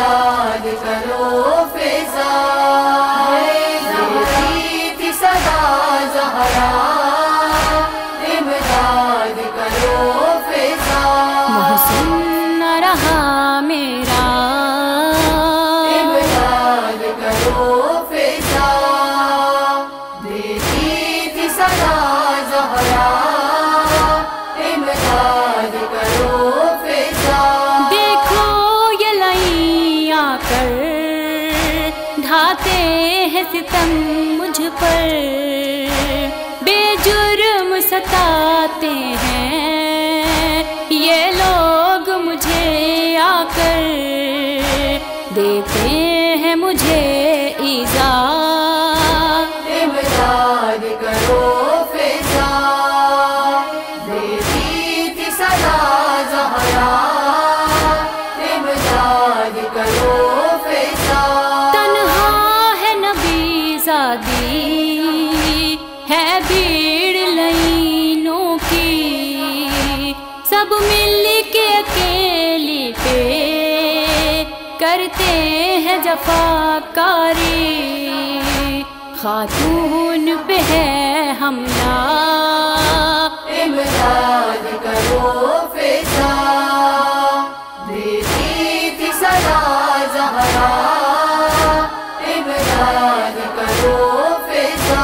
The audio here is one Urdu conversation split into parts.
امداد کرو فضا، دیتی تھی صدا زہرا، امداد کرو فضا، محسن نہ رہا میرا، امداد کرو فضا، دیتی تھی صدا زہرا، امداد کرو فضا، دیکھو یہ لائیں آ کر ڈھاتے ہیں ستم مجھ پر، بے جرم ستاتے ہیں یہ لوگ مجھے آ کر، دیتے ہیں مجھے ایذا، امداد کرو فضا، دیتی تھی صدا زہرا، امداد کرو فضا، تنہا ہے نبی زادی ہے بھیڑ لائنوں کی، سب مل کے اکیلی پہ کرتے ہیں جفاکاری، خاتون پہ ہے حملہ، امداد کرو فضا، دیتی تھی صدا زہرا، امداد کرو فضا،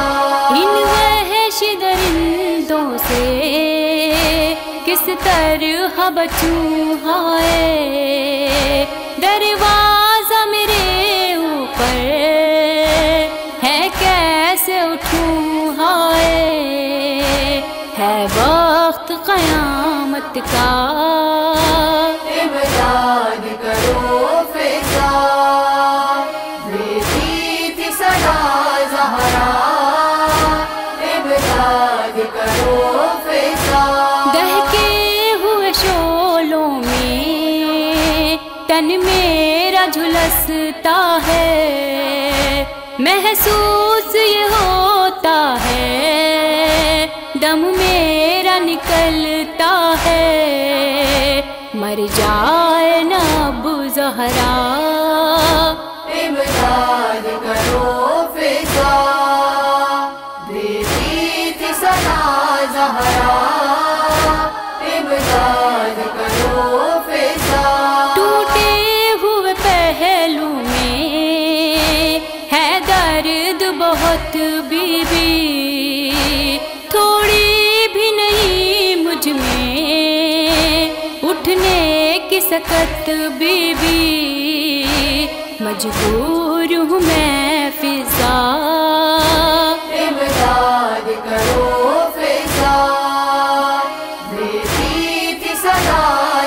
ان وحش درندوں سے کس طرح بچوں ہائے، دروازہ میرے اوپر ہے کیسے اٹھوں ہائے، ہے وقت قیامت کا، امداد کرو فضا، دیتی تھی صدا زہرا، امداد کرو فضا، دہکے ہوئے شعلوں میں تن میرا جھلستا ہے، محسوس یہ ہوتا ہے دم میرا نکلتا ہے، مر جائے نہ اب زہرا، امداد کرو فضا، دیتی تھی صدا زہرا، امداد کرو فضا، ٹوٹے ہوئے پہلو میں ہے درد بہت بی بی، تھوڑی بھی نہیں مجھ میں اٹھنے کی سکت بی بی، مجبور ہوں میں فضا، امداد کرو فضا، دیتی تھی صدا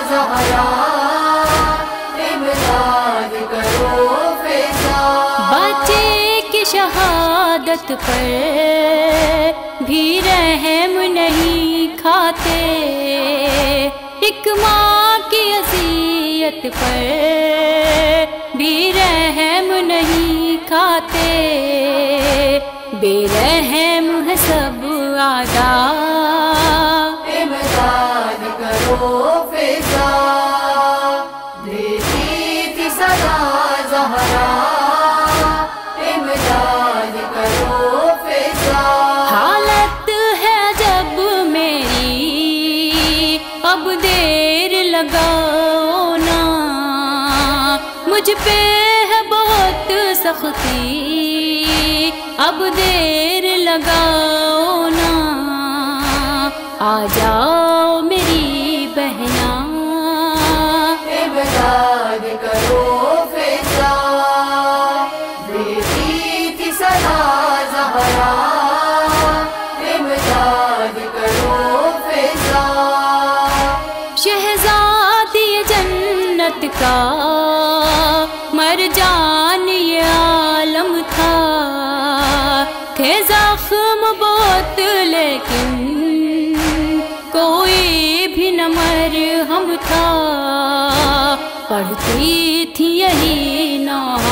زہرا، امداد کرو فضا، بچے کی شہادت پر بھی رحم نہیں کھاتے، ایک ماں کی اذیت پر بھی رحم نہیں کھاتے، بے رحم ہے سب اعداء، امداد کرو فضا، دیتی تھی صدا زہرا، امداد کرو فضا، حالت ہے جب میری اب دیر لگاؤ نا، مجھ پہ ہے بہت سختی اب دیر لگاؤ نا، آ جاؤ میری بہنا، امداد کرو فضا، دیتی تھی صدا زہرا، امداد کرو فضا، شہزادی جنت کا مرجان یہ عالم تھا، تھے زخم بہت لیکن کوئی بھی نہ مرہم تھا، پڑھتی تھی یہی نام